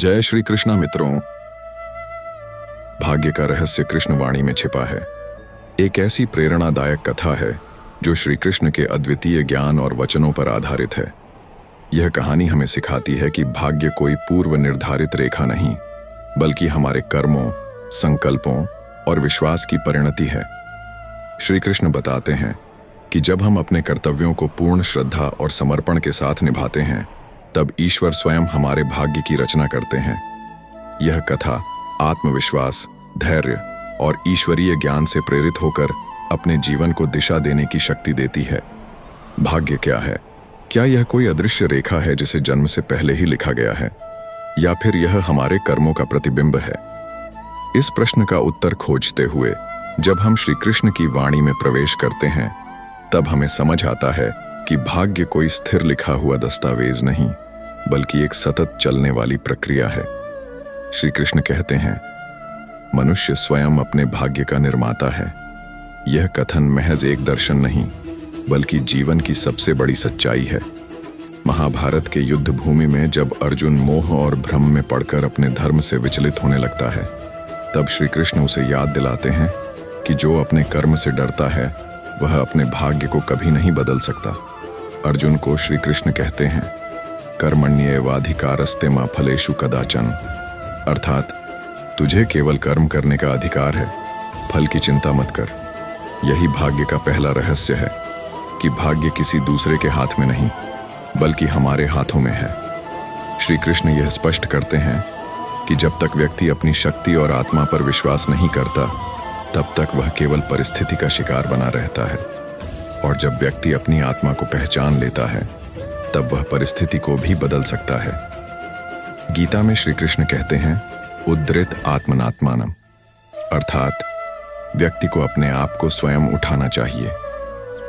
जय श्री कृष्णा मित्रों। भाग्य का रहस्य कृष्ण वाणी में छिपा है। एक ऐसी प्रेरणादायक कथा है जो श्री कृष्ण के अद्वितीय ज्ञान और वचनों पर आधारित है। यह कहानी हमें सिखाती है कि भाग्य कोई पूर्व निर्धारित रेखा नहीं, बल्कि हमारे कर्मों, संकल्पों और विश्वास की परिणति है। श्री कृष्ण बताते हैं कि जब हम अपने कर्तव्यों को पूर्ण श्रद्धा और समर्पण के साथ निभाते हैं, तब ईश्वर स्वयं हमारे भाग्य की रचना करते हैं। यह कथा आत्मविश्वास, धैर्य और ईश्वरीय ज्ञान से प्रेरित होकर अपने जीवन को दिशा देने की शक्ति देती है। भाग्य क्या है? क्या यह कोई अदृश्य रेखा है जिसे जन्म से पहले ही लिखा गया है, या फिर यह हमारे कर्मों का प्रतिबिंब है? इस प्रश्न का उत्तर खोजते हुए जब हम श्री कृष्ण की वाणी में प्रवेश करते हैं, तब हमें समझ आता है कि भाग्य कोई स्थिर लिखा हुआ दस्तावेज नहीं, बल्कि एक सतत चलने वाली प्रक्रिया है। श्री कृष्ण कहते हैं, मनुष्य स्वयं अपने भाग्य का निर्माता है। यह कथन महज एक दर्शन नहीं, बल्कि जीवन की सबसे बड़ी सच्चाई है। महाभारत के युद्ध भूमि में जब अर्जुन मोह और भ्रम में पड़कर अपने धर्म से विचलित होने लगता है, तब श्री कृष्ण उसे याद दिलाते हैं कि जो अपने कर्म से डरता है वह अपने भाग्य को कभी नहीं बदल सकता। अर्जुन को श्री कृष्ण कहते हैं, कर्मण्येवाधिकारस्ते मा फलेषु कदाचन, अर्थात तुझे केवल कर्म करने का अधिकार है, फल की चिंता मत कर। यही भाग्य का पहला रहस्य है कि भाग्य किसी दूसरे के हाथ में नहीं, बल्कि हमारे हाथों में है। श्री कृष्ण यह स्पष्ट करते हैं कि जब तक व्यक्ति अपनी शक्ति और आत्मा पर विश्वास नहीं करता, तब तक वह केवल परिस्थिति का शिकार बना रहता है, और जब व्यक्ति अपनी आत्मा को पहचान लेता है, तब वह परिस्थिति को भी बदल सकता है। गीता में श्री कृष्ण कहते हैं, उद्धृत आत्मनात्मानम, अर्थात व्यक्ति को अपने आप को स्वयं उठाना चाहिए।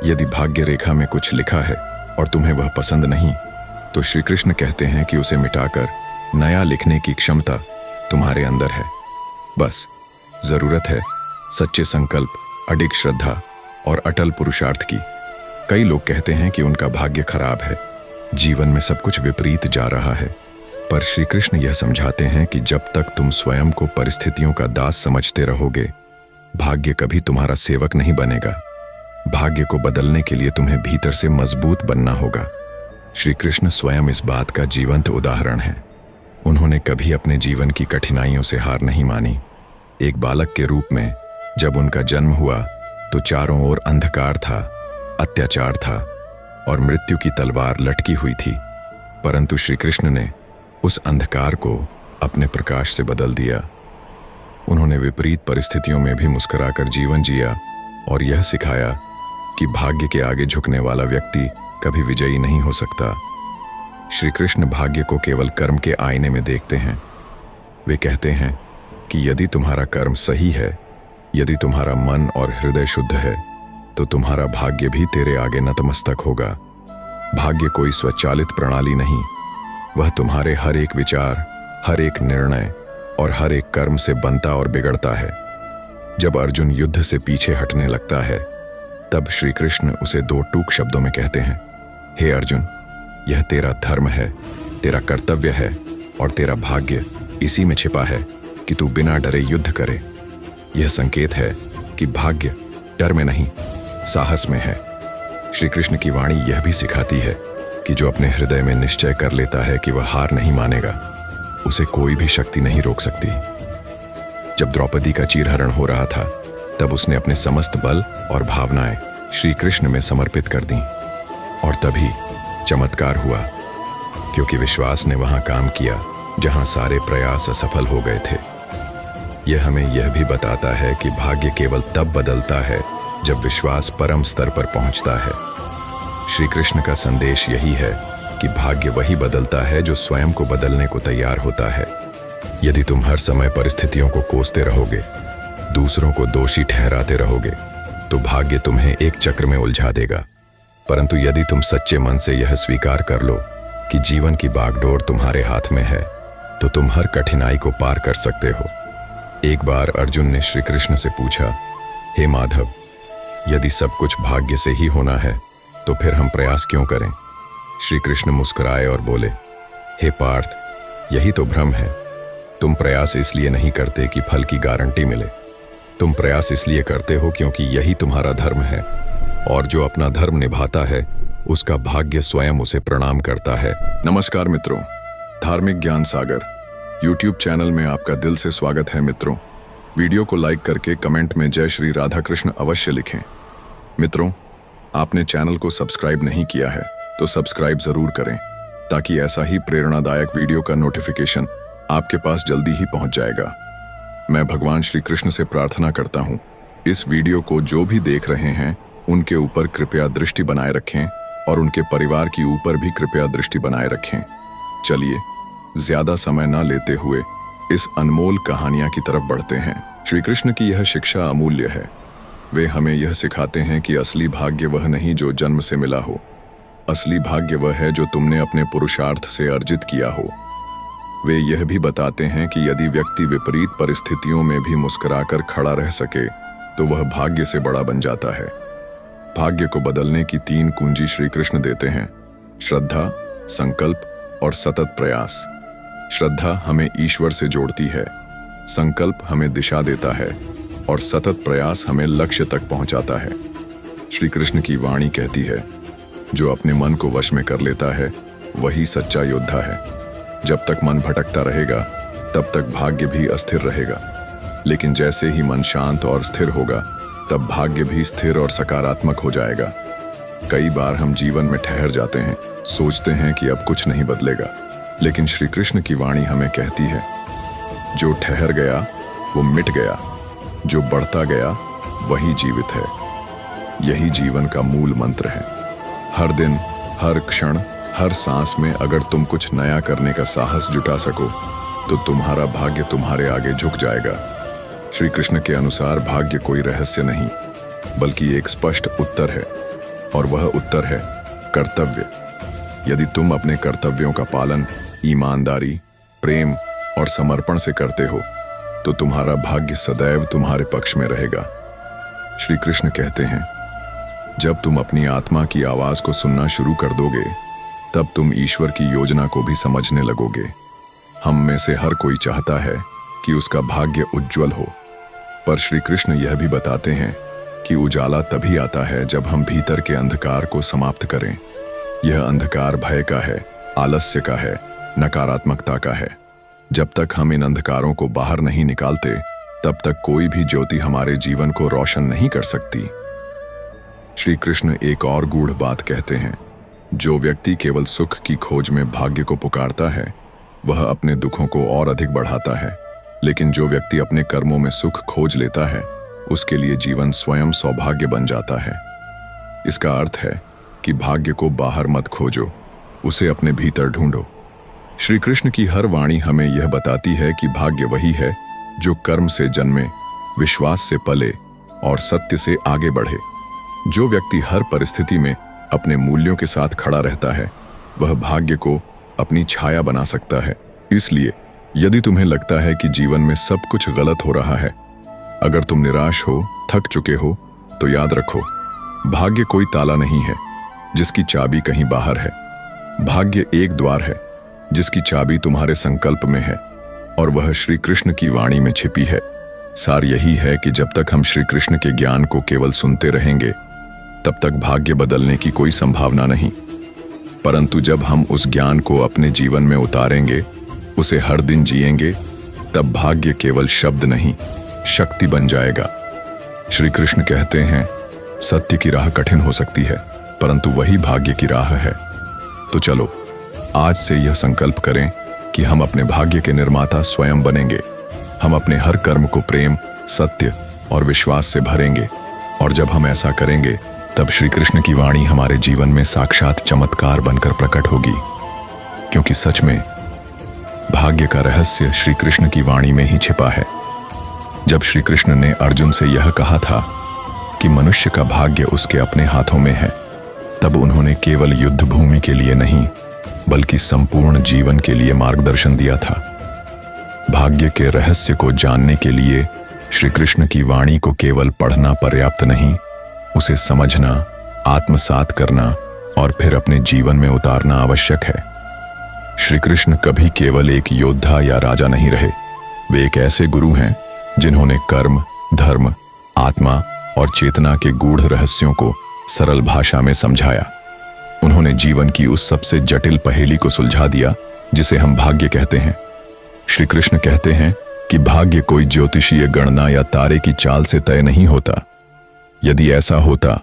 यदि भाग्य रेखा में कुछ लिखा है और तुम्हें वह पसंद नहीं, तो श्री कृष्ण कहते हैं कि उसे मिटाकर नया लिखने की क्षमता तुम्हारे अंदर है। बस जरूरत है सच्चे संकल्प, अडिग श्रद्धा और अटल पुरुषार्थ की। कई लोग कहते हैं कि उनका भाग्य खराब है, जीवन में सब कुछ विपरीत जा रहा है, पर श्री कृष्ण यह समझाते हैं कि जब तक तुम स्वयं को परिस्थितियों का दास समझते रहोगे, भाग्य कभी तुम्हारा सेवक नहीं बनेगा। भाग्य को बदलने के लिए तुम्हें भीतर से मजबूत बनना होगा। श्री कृष्ण स्वयं इस बात का जीवंत उदाहरण है। उन्होंने कभी अपने जीवन की कठिनाइयों से हार नहीं मानी। एक बालक के रूप में जब उनका जन्म हुआ तो चारों ओर अंधकार था, अत्याचार था और मृत्यु की तलवार लटकी हुई थी, परंतु श्री कृष्ण ने उस अंधकार को अपने प्रकाश से बदल दिया। उन्होंने विपरीत परिस्थितियों में भी मुस्कुराकर जीवन जिया और यह सिखाया कि भाग्य के आगे झुकने वाला व्यक्ति कभी विजयी नहीं हो सकता। श्री कृष्ण भाग्य को केवल कर्म के आईने में देखते हैं। वे कहते हैं कि यदि तुम्हारा कर्म सही है, यदि तुम्हारा मन और हृदय शुद्ध है, तो तुम्हारा भाग्य भी तेरे आगे नतमस्तक होगा। भाग्य कोई स्वचालित प्रणाली नहीं, वह तुम्हारे हर एक विचार, हर एक निर्णय और हर एक कर्म से बनता और बिगड़ता है। जब अर्जुन युद्ध से पीछे हटने लगता है, तब श्री कृष्ण उसे दो टूक शब्दों में कहते हैं, हे अर्जुन, यह तेरा धर्म है, तेरा कर्तव्य है और तेरा भाग्य इसी में छिपा है कि तू बिना डरे युद्ध करे। यह संकेत है कि भाग्य डर में नहीं, साहस में है। श्री कृष्ण की वाणी यह भी सिखाती है कि जो अपने हृदय में निश्चय कर लेता है कि वह हार नहीं मानेगा, उसे कोई भी शक्ति नहीं रोक सकती। जब द्रौपदी का चीरहरण हो रहा था, तब उसने अपने समस्त बल और भावनाएं श्री कृष्ण में समर्पित कर दी, और तभी चमत्कार हुआ, क्योंकि विश्वास ने वहां काम किया जहां सारे प्रयास असफल हो गए थे। यह हमें यह भी बताता है कि भाग्य केवल तब बदलता है जब विश्वास परम स्तर पर पहुंचता है। श्री कृष्ण का संदेश यही है कि भाग्य वही बदलता है जो स्वयं को बदलने को तैयार होता है। यदि तुम हर समय परिस्थितियों को कोसते रहोगे, दूसरों को दोषी ठहराते रहोगे, तो भाग्य तुम्हें एक चक्र में उलझा देगा। परंतु यदि तुम सच्चे मन से यह स्वीकार कर लो कि जीवन की बागडोर तुम्हारे हाथ में है, तो तुम हर कठिनाई को पार कर सकते हो। एक बार अर्जुन ने श्री कृष्ण से पूछा, हे माधव, यदि सब कुछ भाग्य से ही होना है, तो फिर हम प्रयास क्यों करें? श्री कृष्ण मुस्कुराए और बोले, हे पार्थ, यही तो भ्रम है। तुम प्रयास इसलिए नहीं करते कि फल की गारंटी मिले। तुम प्रयास इसलिए करते हो क्योंकि यही तुम्हारा धर्म है, और जो अपना धर्म निभाता है उसका भाग्य स्वयं उसे प्रणाम करता है। नमस्कार मित्रों, धार्मिक ज्ञान सागर यूट्यूब चैनल में आपका दिल से स्वागत है। मित्रों, वीडियो को लाइक करके कमेंट में जय श्री राधा कृष्ण अवश्य लिखें। मित्रों, आपने चैनल को सब्सक्राइब नहीं किया है तो सब्सक्राइब जरूर करें, ताकि ऐसा ही प्रेरणादायक वीडियो का नोटिफिकेशन आपके पास जल्दी ही पहुंच जाएगा। मैं भगवान श्री कृष्ण से प्रार्थना करता हूं, इस वीडियो को जो भी देख रहे हैं उनके ऊपर कृपया दृष्टि बनाए रखें और उनके परिवार के ऊपर भी कृपया दृष्टि बनाए रखें। चलिए ज्यादा समय न लेते हुए इस अनमोल कहानियां की तरफ बढ़ते हैं। श्री कृष्ण की यह शिक्षा अमूल्य है। वे हमें यह सिखाते हैं कि असली भाग्य वह नहीं जो जन्म से मिला हो, असली भाग्य वह है जो तुमने अपने पुरुषार्थ से अर्जित किया हो। वे यह भी बताते हैं कि यदि व्यक्ति विपरीत परिस्थितियों में भी मुस्कुराकर खड़ा रह सके तो वह भाग्य से बड़ा बन जाता है। भाग्य को बदलने की 3 कुंजी श्री कृष्ण देते हैं: श्रद्धा, संकल्प और सतत प्रयास। श्रद्धा हमें ईश्वर से जोड़ती है, संकल्प हमें दिशा देता है और सतत प्रयास हमें लक्ष्य तक पहुंचाता है। श्री कृष्ण की वाणी कहती है, जो अपने मन को वश में कर लेता है वही सच्चा योद्धा है। जब तक मन भटकता रहेगा तब तक भाग्य भी अस्थिर रहेगा, लेकिन जैसे ही मन शांत और स्थिर होगा तब भाग्य भी स्थिर और सकारात्मक हो जाएगा। कई बार हम जीवन में ठहर जाते हैं, सोचते हैं कि अब कुछ नहीं बदलेगा, लेकिन श्री कृष्ण की वाणी हमें कहती है, जो ठहर गया वो मिट गया, जो बढ़ता गया वही जीवित है। यही जीवन का मूल मंत्र है। हर दिन, हर क्षण, हर सांस में अगर तुम कुछ नया करने का साहस जुटा सको तो तुम्हारा भाग्य तुम्हारे आगे झुक जाएगा। श्री कृष्ण के अनुसार भाग्य कोई रहस्य नहीं, बल्कि एक स्पष्ट उत्तर है, और वह उत्तर है कर्तव्य। यदि तुम अपने कर्तव्यों का पालन ईमानदारी, प्रेम और समर्पण से करते हो तो तुम्हारा भाग्य सदैव तुम्हारे पक्ष में रहेगा। श्री कृष्ण कहते हैं, जब तुम अपनी आत्मा की आवाज को सुनना शुरू कर दोगे तब तुम ईश्वर की योजना को भी समझने लगोगे। हम में से हर कोई चाहता है कि उसका भाग्य उज्जवल हो, पर श्री कृष्ण यह भी बताते हैं कि उजाला तभी आता है जब हम भीतर के अंधकार को समाप्त करें। यह अंधकार भय का है, आलस्य का है, नकारात्मकता का है। जब तक हम इन अंधकारों को बाहर नहीं निकालते तब तक कोई भी ज्योति हमारे जीवन को रोशन नहीं कर सकती। श्री कृष्ण एक और गूढ़ बात कहते हैं, जो व्यक्ति केवल सुख की खोज में भाग्य को पुकारता है वह अपने दुखों को और अधिक बढ़ाता है, लेकिन जो व्यक्ति अपने कर्मों में सुख खोज लेता है उसके लिए जीवन स्वयं सौभाग्य बन जाता है। इसका अर्थ है कि भाग्य को बाहर मत खोजो, उसे अपने भीतर ढूंढो। श्री कृष्ण की हर वाणी हमें यह बताती है कि भाग्य वही है जो कर्म से जन्मे, विश्वास से पले और सत्य से आगे बढ़े। जो व्यक्ति हर परिस्थिति में अपने मूल्यों के साथ खड़ा रहता है वह भाग्य को अपनी छाया बना सकता है। इसलिए यदि तुम्हें लगता है कि जीवन में सब कुछ गलत हो रहा है, अगर तुम निराश हो, थक चुके हो, तो याद रखो, भाग्य कोई ताला नहीं है जिसकी चाबी कहीं बाहर है। भाग्य एक द्वार है जिसकी चाबी तुम्हारे संकल्प में है, और वह श्री कृष्ण की वाणी में छिपी है। सार यही है कि जब तक हम श्री कृष्ण के ज्ञान को केवल सुनते रहेंगे तब तक भाग्य बदलने की कोई संभावना नहीं, परंतु जब हम उस ज्ञान को अपने जीवन में उतारेंगे, उसे हर दिन जिएंगे, तब भाग्य केवल शब्द नहीं, शक्ति बन जाएगा। श्री कृष्ण कहते हैं, सत्य की राह कठिन हो सकती है परंतु वही भाग्य की राह है। तो चलो आज से यह संकल्प करें कि हम अपने भाग्य के निर्माता स्वयं बनेंगे। हम अपने हर कर्म को प्रेम, सत्य और विश्वास से भरेंगे, और जब हम ऐसा करेंगे तब श्री कृष्ण की वाणी हमारे जीवन में साक्षात चमत्कार बनकर प्रकट होगी, क्योंकि सच में भाग्य का रहस्य श्री कृष्ण की वाणी में ही छिपा है। जब श्री कृष्ण ने अर्जुन से यह कहा था कि मनुष्य का भाग्य उसके अपने हाथों में है, तब उन्होंने केवल युद्ध भूमि के लिए नहीं बल्कि संपूर्ण जीवन के लिए मार्गदर्शन दिया था। भाग्य के रहस्य को जानने के लिए श्री कृष्ण की वाणी को केवल पढ़ना पर्याप्त नहीं, उसे समझना, आत्मसात करना और फिर अपने जीवन में उतारना आवश्यक है। श्री कृष्ण कभी केवल एक योद्धा या राजा नहीं रहे, वे एक ऐसे गुरु हैं जिन्होंने कर्म, धर्म, आत्मा और चेतना के गूढ़ रहस्यों को सरल भाषा में समझाया। उन्होंने जीवन की उस सबसे जटिल पहेली को सुलझा दिया जिसे हम भाग्य कहते हैं। श्री कृष्ण कहते हैं कि भाग्य कोई ज्योतिषीय गणना या तारे की चाल से तय नहीं होता। यदि ऐसा होता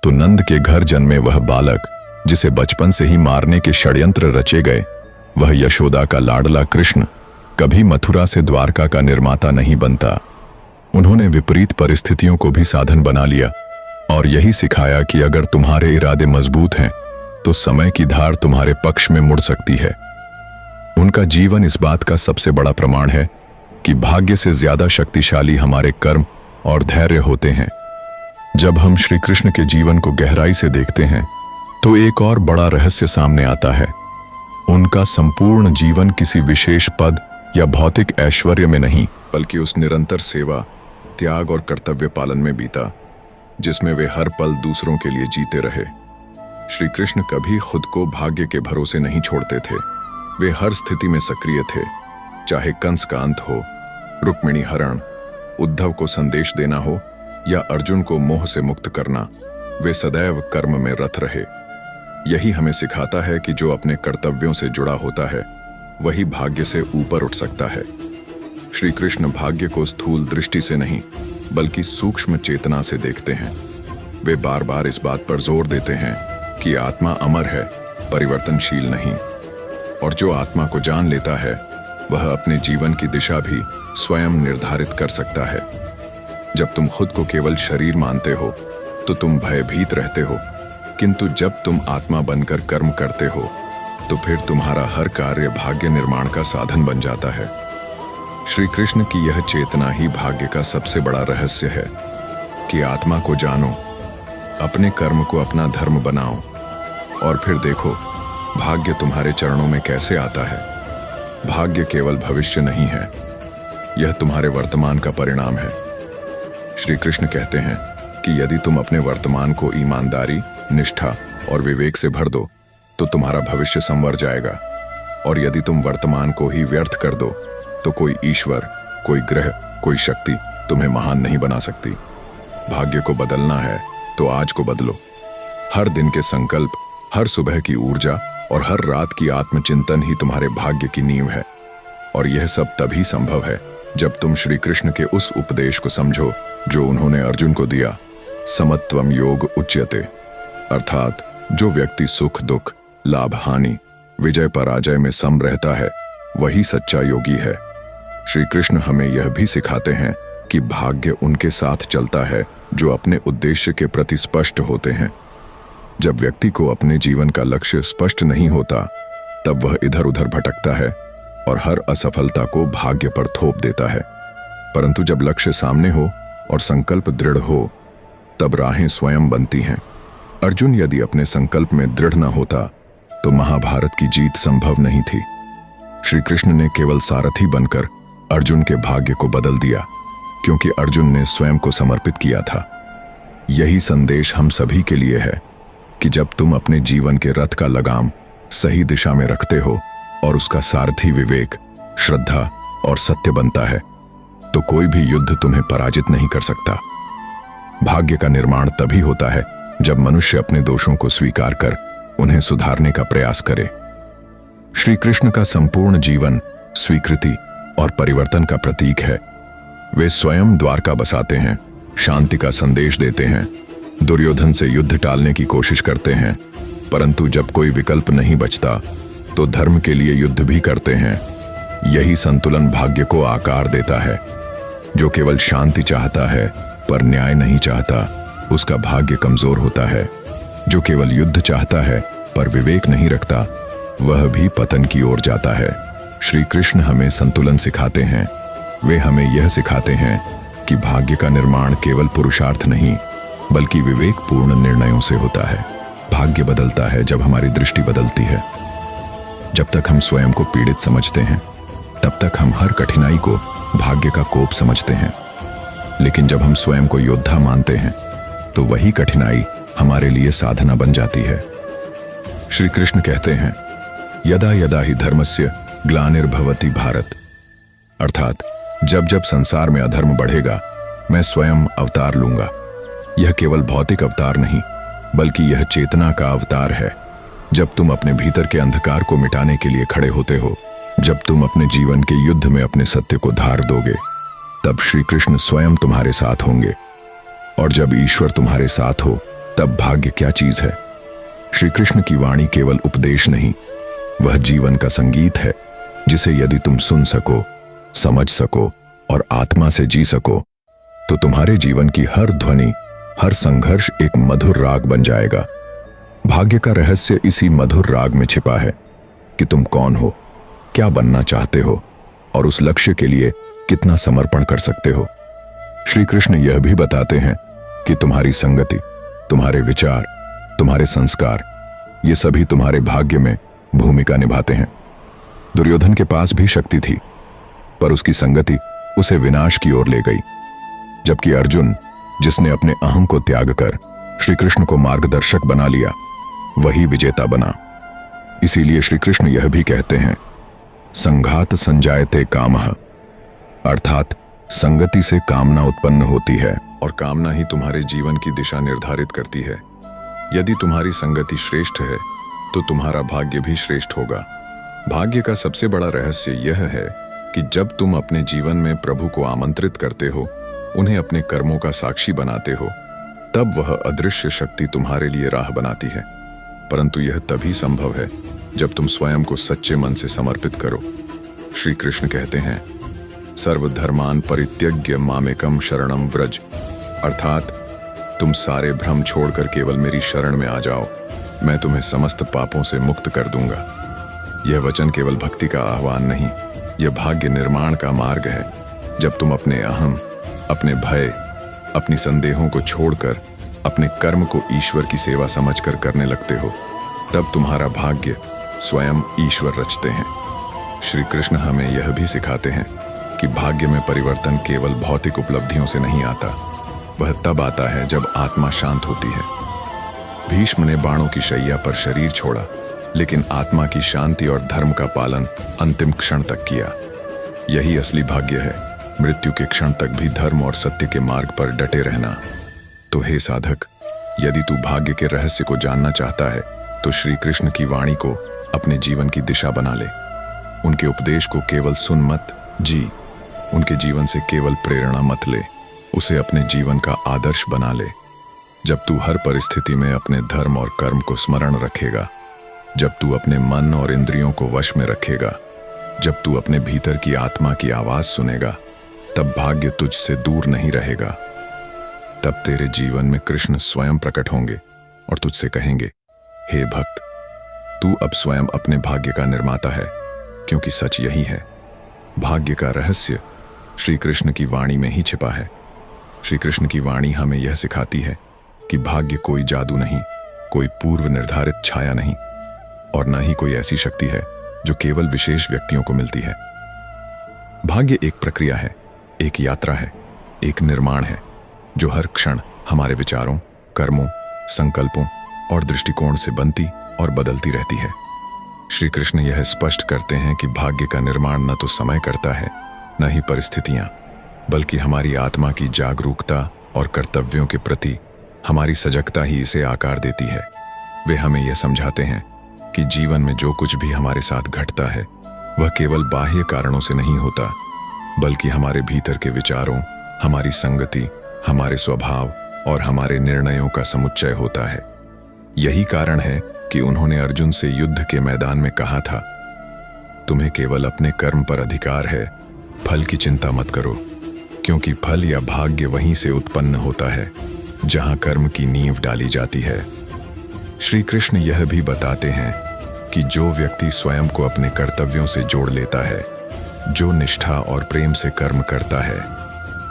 तो नंद के घर जन्मे वह बालक जिसे बचपन से ही मारने के षड्यंत्र रचे गए, वह यशोदा का लाडला कृष्ण कभी मथुरा से द्वारका का निर्माता नहीं बनता। उन्होंने विपरीत परिस्थितियों को भी साधन बना लिया और यही सिखाया कि अगर तुम्हारे इरादे मजबूत हैं तो समय की धार तुम्हारे पक्ष में मुड़ सकती है। उनका जीवन इस बात का सबसे बड़ा प्रमाण है कि भाग्य से ज्यादा शक्तिशाली हमारे कर्म और धैर्य होते हैं। जब हम श्री कृष्ण के जीवन को गहराई से देखते हैं तो एक और बड़ा रहस्य सामने आता है। उनका संपूर्ण जीवन किसी विशेष पद या भौतिक ऐश्वर्य में नहीं, बल्कि उस निरंतर सेवा, त्याग और कर्तव्य पालन में बीता जिसमें वे हर पल दूसरों के लिए जीते रहे। श्री कृष्ण कभी खुद को भाग्य के भरोसे नहीं छोड़ते थे। वे हर स्थिति में सक्रिय थे, चाहे कंस का अंत हो, रुक्मिणी हरण, उद्धव को संदेश देना हो या अर्जुन को मोह से मुक्त करना, वे सदैव कर्म में रत रहे। यही हमें सिखाता है कि जो अपने कर्तव्यों से जुड़ा होता है वही भाग्य से ऊपर उठ सकता है। श्री कृष्ण भाग्य को स्थूल दृष्टि से नहीं बल्कि सूक्ष्म चेतना से देखते हैं। वे बार बार इस बात पर जोर देते हैं कि आत्मा अमर है, परिवर्तनशील नहीं, और जो आत्मा को जान लेता है वह अपने जीवन की दिशा भी स्वयं निर्धारित कर सकता है। जब तुम खुद को केवल शरीर मानते हो तो तुम भयभीत रहते हो, किंतु जब तुम आत्मा बनकर कर्म करते हो तो फिर तुम्हारा हर कार्य भाग्य निर्माण का साधन बन जाता है। श्री कृष्ण की यह चेतना ही भाग्य का सबसे बड़ा रहस्य है कि आत्मा को जानो, अपने कर्म को अपना धर्म बनाओ और फिर देखो भाग्य तुम्हारे चरणों में कैसे आता है। भाग्य केवल भविष्य नहीं है, यह तुम्हारे वर्तमान का परिणाम है। श्री कृष्ण कहते हैं कि यदि तुम अपने वर्तमान को ईमानदारी, निष्ठा और विवेक से भर दो तो तुम्हारा भविष्य संवर जाएगा, और यदि तुम वर्तमान को ही व्यर्थ कर दो तो कोई ईश्वर, कोई ग्रह, कोई शक्ति तुम्हें महान नहीं बना सकती। भाग्य को बदलना है तो आज को बदलो। हर दिन के संकल्प, हर सुबह की ऊर्जा और हर रात की आत्मचिंतन ही तुम्हारे भाग्य की नींव है। और यह सब तभी संभव है जब तुम श्री कृष्ण के उस उपदेश को समझो जो उन्होंने अर्जुन को दिया, समत्वम योग उच्यते, अर्थात जो व्यक्ति सुख दुख, लाभ हानि, विजय पराजय में सम रहता है वही सच्चा योगी है। श्री कृष्ण हमें यह भी सिखाते हैं कि भाग्य उनके साथ चलता है जो अपने उद्देश्य के प्रति स्पष्ट होते हैं। जब व्यक्ति को अपने जीवन का लक्ष्य स्पष्ट नहीं होता तब वह इधर उधर भटकता है और हर असफलता को भाग्य पर थोप देता है। परंतु जब लक्ष्य सामने हो और संकल्प दृढ़ हो तब राहें स्वयं बनती हैं। अर्जुन यदि अपने संकल्प में दृढ़ न होता तो महाभारत की जीत संभव नहीं थी। श्री कृष्ण ने केवल सारथी बनकर अर्जुन के भाग्य को बदल दिया, क्योंकि अर्जुन ने स्वयं को समर्पित किया था। यही संदेश हम सभी के लिए है कि जब तुम अपने जीवन के रथ का लगाम सही दिशा में रखते हो और उसका सारथी विवेक, श्रद्धा और सत्य बनता है तो कोई भी युद्ध तुम्हें पराजित नहीं कर सकता। भाग्य का निर्माण तभी होता है जब मनुष्य अपने दोषों को स्वीकार कर उन्हें सुधारने का प्रयास करे। श्री कृष्ण का संपूर्ण जीवन स्वीकृति और परिवर्तन का प्रतीक है। वे स्वयं द्वारका बसाते हैं, शांति का संदेश देते हैं, दुर्योधन से युद्ध टालने की कोशिश करते हैं, परंतु जब कोई विकल्प नहीं बचता तो धर्म के लिए युद्ध भी करते हैं। यही संतुलन भाग्य को आकार देता है। जो केवल शांति चाहता है पर न्याय नहीं चाहता, उसका भाग्य कमजोर होता है। जो केवल युद्ध चाहता है पर विवेक नहीं रखता, वह भी पतन की ओर जाता है। श्री कृष्ण हमें संतुलन सिखाते हैं। वे हमें यह सिखाते हैं कि भाग्य का निर्माण केवल पुरुषार्थ नहीं बल्कि विवेकपूर्ण निर्णयों से होता है। भाग्य बदलता है जब हमारी दृष्टि बदलती है। जब तक हम स्वयं को पीड़ित समझते हैं तब तक हम हर कठिनाई को भाग्य का कोप समझते हैं, लेकिन जब हम स्वयं को योद्धा मानते हैं तो वही कठिनाई हमारे लिए साधना बन जाती है। श्री कृष्ण कहते हैं, यदा यदा ही धर्मस्य ग्लानिर्भवति भारत, अर्थात जब जब संसार में अधर्म बढ़ेगा, मैं स्वयं अवतार लूंगा। यह केवल भौतिक अवतार नहीं, बल्कि यह चेतना का अवतार है। जब तुम अपने भीतर के अंधकार को मिटाने के लिए खड़े होते हो, जब तुम अपने जीवन के युद्ध में अपने सत्य को धार दोगे, तब श्री कृष्ण स्वयं तुम्हारे साथ होंगे। और जब ईश्वर तुम्हारे साथ हो, तब भाग्य क्या चीज है। श्री कृष्ण की वाणी केवल उपदेश नहीं, वह जीवन का संगीत है, जिसे यदि तुम सुन सको, समझ सको और आत्मा से जी सको, तो तुम्हारे जीवन की हर ध्वनि, हर संघर्ष एक मधुर राग बन जाएगा। भाग्य का रहस्य इसी मधुर राग में छिपा है कि तुम कौन हो, क्या बनना चाहते हो और उस लक्ष्य के लिए कितना समर्पण कर सकते हो। श्री कृष्ण यह भी बताते हैं कि तुम्हारी संगति, तुम्हारे विचार, तुम्हारे संस्कार, ये सभी तुम्हारे भाग्य में भूमिका निभाते हैं। दुर्योधन के पास भी शक्ति थी, पर उसकी संगति उसे विनाश की ओर ले गई, जबकि अर्जुन, जिसने अपने अहं को त्याग कर श्री कृष्ण को मार्गदर्शक बना लिया, वही विजेता बना। इसीलिए श्री कृष्ण यह भी कहते हैं, संघात संजायते कामः, अर्थात संगति से कामना उत्पन्न होती है और कामना ही तुम्हारे जीवन की दिशा निर्धारित करती है। यदि तुम्हारी संगति श्रेष्ठ है, तो तुम्हारा भाग्य भी श्रेष्ठ होगा। भाग्य का सबसे बड़ा रहस्य यह है कि जब तुम अपने जीवन में प्रभु को आमंत्रित करते हो, उन्हें अपने कर्मों का साक्षी बनाते हो, तब वह अदृश्य शक्ति तुम्हारे लिए राह बनाती है। परंतु यह तभी संभव है जब तुम स्वयं को सच्चे मन से समर्पित करो। श्री कृष्ण कहते हैं, सर्वधर्मान परित्यज्य मामेकम शरणम व्रज, अर्थात तुम सारे भ्रम छोड़कर केवल मेरी शरण में आ जाओ, मैं तुम्हें समस्त पापों से मुक्त कर दूंगा। यह वचन केवल भक्ति का आह्वान नहीं, यह भाग्य निर्माण का मार्ग है। जब तुम अपने अहम, अपने भय, अपनी संदेहों को छोड़कर अपने कर्म को ईश्वर की सेवा समझकर करने लगते हो, तब तुम्हारा भाग्य स्वयं ईश्वर रचते हैं। श्री कृष्ण हमें यह भी सिखाते हैं कि भाग्य में परिवर्तन केवल भौतिक उपलब्धियों से नहीं आता, वह तब आता है जब आत्मा शांत होती है। भीष्म ने बाणों की शैया पर शरीर छोड़ा, लेकिन आत्मा की शांति और धर्म का पालन अंतिम क्षण तक किया। यही असली भाग्य है, मृत्यु के क्षण तक भी धर्म और सत्य के मार्ग पर डटे रहना। तो हे साधक, यदि तू भाग्य के रहस्य को जानना चाहता है, तो श्री कृष्ण की वाणी को अपने जीवन की दिशा बना ले। उनके उपदेश को केवल सुन मत, जी। उनके जीवन से केवल प्रेरणा मत ले, उसे अपने जीवन का आदर्श बना ले। जब तू हर परिस्थिति में अपने धर्म और कर्म को स्मरण रखेगा, जब तू अपने मन और इंद्रियों को वश में रखेगा, जब तू अपने भीतर की आत्मा की आवाज सुनेगा, तब भाग्य तुझसे दूर नहीं रहेगा। तब तेरे जीवन में कृष्ण स्वयं प्रकट होंगे और तुझसे कहेंगे, हे भक्त, तू अब स्वयं अपने भाग्य का निर्माता है, क्योंकि सच यही है। भाग्य का रहस्य श्री कृष्ण की वाणी में ही छिपा है। श्री कृष्ण की वाणी हमें यह सिखाती है कि भाग्य कोई जादू नहीं, कोई पूर्व निर्धारित छाया नहीं, और न ही कोई ऐसी शक्ति है जो केवल विशेष व्यक्तियों को मिलती है। भाग्य एक प्रक्रिया है, एक यात्रा है, एक निर्माण है, जो हर क्षण हमारे विचारों, कर्मों, संकल्पों और दृष्टिकोण से बनती और बदलती रहती है। श्री कृष्ण यह स्पष्ट करते हैं कि भाग्य का निर्माण न तो समय करता है, न ही परिस्थितियां, बल्कि हमारी आत्मा की जागरूकता और कर्तव्यों के प्रति हमारी सजगता ही इसे आकार देती है। वे हमें यह समझाते हैं कि जीवन में जो कुछ भी हमारे साथ घटता है, वह केवल बाह्य कारणों से नहीं होता, बल्कि हमारे भीतर के विचारों, हमारी संगति, हमारे स्वभाव और हमारे निर्णयों का समुच्चय होता है। यही कारण है कि उन्होंने अर्जुन से युद्ध के मैदान में कहा था, तुम्हें केवल अपने कर्म पर अधिकार है, फल की चिंता मत करो, क्योंकि फल या भाग्य वहीं से उत्पन्न होता है जहां कर्म की नींव डाली जाती है। श्री कृष्ण यह भी बताते हैं कि जो व्यक्ति स्वयं को अपने कर्तव्यों से जोड़ लेता है, जो निष्ठा और प्रेम से कर्म करता है,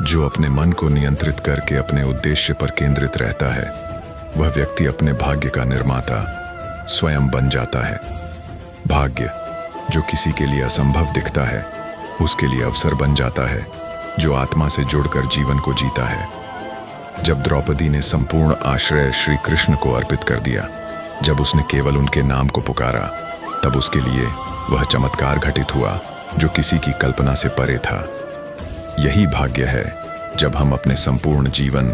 जो अपने मन को नियंत्रित करके अपने उद्देश्य पर केंद्रित रहता है, वह व्यक्ति अपने भाग्य का निर्माता स्वयं बन जाता है। भाग्य जो किसी के लिए असंभव दिखता है, उसके लिए अवसर बन जाता है जो आत्मा से जुड़कर जीवन को जीता है। जब द्रौपदी ने संपूर्ण आश्रय श्री कृष्ण को अर्पित कर दिया, जब उसने केवल उनके नाम को पुकारा, तब उसके लिए वह चमत्कार घटित हुआ जो किसी की कल्पना से परे था। यही भाग्य है जब हम अपने संपूर्ण जीवन,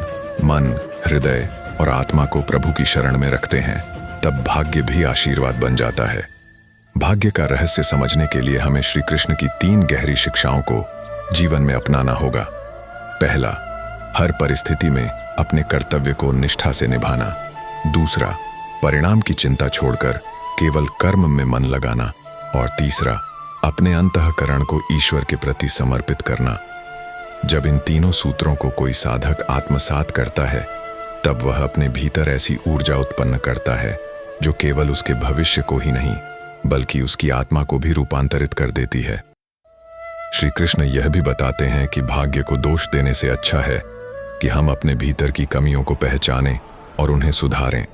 मन, हृदय और आत्मा को प्रभु की शरण में रखते हैं, तब भाग्य भी आशीर्वाद बन जाता है। भाग्य का रहस्य समझने के लिए हमें श्री कृष्ण की 3 गहरी शिक्षाओं को जीवन में अपनाना होगा। पहला, हर परिस्थिति में अपने कर्तव्य को निष्ठा से निभाना। दूसरा, परिणाम की चिंता छोड़कर केवल कर्म में मन लगाना। और तीसरा, अपने अंतःकरण को ईश्वर के प्रति समर्पित करना। जब इन तीनों सूत्रों को कोई साधक आत्मसात करता है, तब वह अपने भीतर ऐसी ऊर्जा उत्पन्न करता है जो केवल उसके भविष्य को ही नहीं बल्कि उसकी आत्मा को भी रूपांतरित कर देती है। श्री कृष्ण यह भी बताते हैं कि भाग्य को दोष देने से अच्छा है कि हम अपने भीतर की कमियों को पहचानें और उन्हें सुधारें,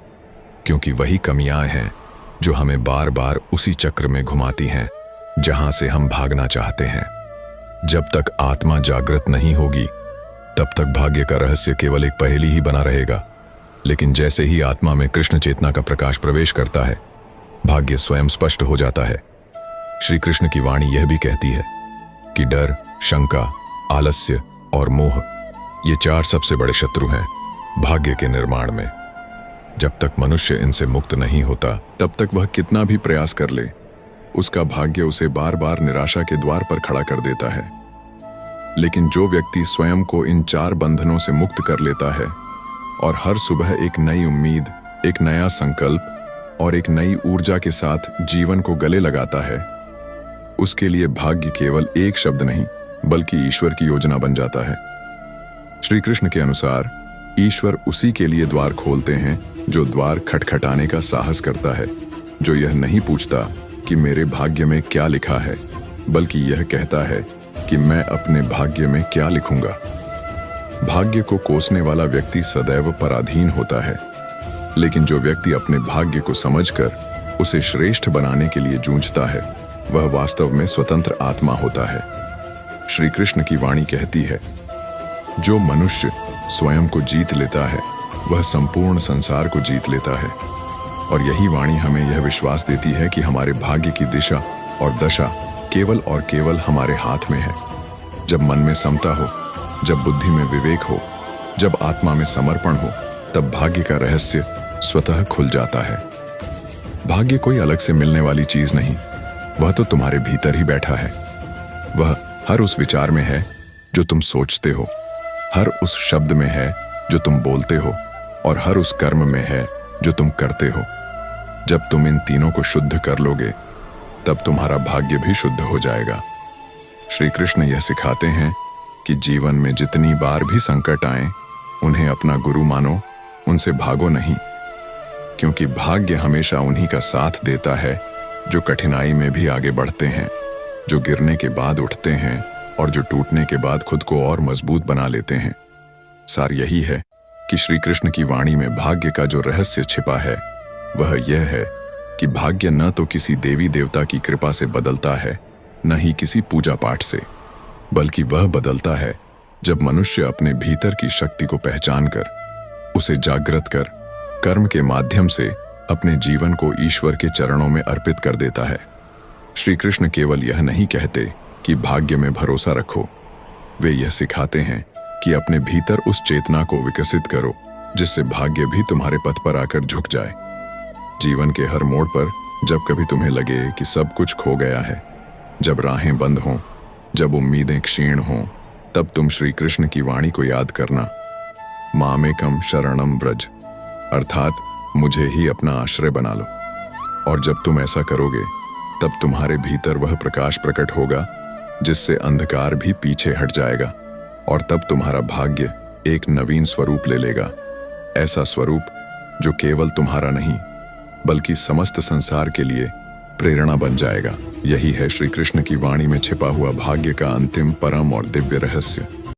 क्योंकि वही कमियां हैं जो हमें बार बार उसी चक्र में घुमाती हैं जहां से हम भागना चाहते हैं। जब तक आत्मा जागृत नहीं होगी, तब तक भाग्य का रहस्य केवल एक पहेली ही बना रहेगा। लेकिन जैसे ही आत्मा में कृष्ण चेतना का प्रकाश प्रवेश करता है, भाग्य स्वयं स्पष्ट हो जाता है। श्री कृष्ण की वाणी यह भी कहती है कि डर, शंका, आलस्य और मोह, ये 4 सबसे बड़े शत्रु हैं भाग्य के निर्माण में। जब तक मनुष्य इनसे मुक्त नहीं होता, तब तक वह कितना भी प्रयास कर ले, उसका भाग्य उसे बार बार निराशा के द्वार पर खड़ा कर देता है। लेकिन जो व्यक्ति स्वयं को इन 4 बंधनों से मुक्त कर लेता है और हर सुबह एक नई उम्मीद, एक नया संकल्प और एक नई ऊर्जा के साथ जीवन को गले लगाता है, उसके लिए भाग्य केवल एक शब्द नहीं बल्कि ईश्वर की योजना बन जाता है। श्री कृष्ण के अनुसार ईश्वर उसी के लिए द्वार खोलते हैं जो द्वार खटखटाने का साहस करता है, जो यह नहीं पूछता कि मेरे भाग्य में क्या लिखा है, बल्कि यह कहता है कि मैं अपने भाग्य में क्या लिखूंगा। भाग्य को कोसने वाला व्यक्ति सदैव पराधीन होता है, लेकिन जो व्यक्ति अपने भाग्य को समझकर उसे श्रेष्ठ बनाने के लिए जूझता है, वह वास्तव में स्वतंत्र आत्मा होता है। श्री कृष्ण की वाणी कहती है, जो मनुष्य स्वयं को जीत लेता है, वह संपूर्ण संसार को जीत लेता है। और यही वाणी हमें यह विश्वास देती है कि हमारे भाग्य की दिशा और दशा केवल और केवल हमारे हाथ में है। जब मन में समता हो, जब बुद्धि में विवेक हो, जब आत्मा में समर्पण हो, तब भाग्य का रहस्य स्वतः खुल जाता है। भाग्य कोई अलग से मिलने वाली चीज नहीं, वह तो तुम्हारे भीतर ही बैठा है। वह हर उस विचार में है जो तुम सोचते हो, हर उस शब्द में है जो तुम बोलते हो, और हर उस कर्म में है जो तुम करते हो। जब तुम इन तीनों को शुद्ध कर लोगे, तब तुम्हारा भाग्य भी शुद्ध हो जाएगा। श्री कृष्ण यह सिखाते हैं कि जीवन में जितनी बार भी संकट आए, उन्हें अपना गुरु मानो, उनसे भागो नहीं, क्योंकि भाग्य हमेशा उन्हीं का साथ देता है जो कठिनाई में भी आगे बढ़ते हैं, जो गिरने के बाद उठते हैं और जो टूटने के बाद खुद को और मजबूत बना लेते हैं। सार यही है कि श्री कृष्ण की वाणी में भाग्य का जो रहस्य छिपा है, वह यह है कि भाग्य न तो किसी देवी देवता की कृपा से बदलता है, न ही किसी पूजा पाठ से, बल्कि वह बदलता है जब मनुष्य अपने भीतर की शक्ति को पहचान कर, उसे जागृत कर, कर्म के माध्यम से अपने जीवन को ईश्वर के चरणों में अर्पित कर देता है। श्री कृष्ण केवल यह नहीं कहते कि भाग्य में भरोसा रखो, वे यह सिखाते हैं कि अपने भीतर उस चेतना को विकसित करो जिससे भाग्य भी तुम्हारे पथ पर आकर झुक जाए। जीवन के हर मोड़ पर जब कभी तुम्हें लगे कि सब कुछ खो गया है, जब राहें बंद हों, जब उम्मीदें क्षीण हों, तब तुम श्री कृष्ण की वाणी को याद करना, मामेकम शरणम व्रज, अर्थात मुझे ही अपना आश्रय बना लो। और जब तुम ऐसा करोगे, तब तुम्हारे भीतर वह प्रकाश प्रकट होगा जिससे अंधकार भी पीछे हट जाएगा, और तब तुम्हारा भाग्य एक नवीन स्वरूप ले लेगा, ऐसा स्वरूप जो केवल तुम्हारा नहीं बल्कि समस्त संसार के लिए प्रेरणा बन जाएगा। यही है श्री कृष्ण की वाणी में छिपा हुआ भाग्य का अंतिम, परम और दिव्य रहस्य।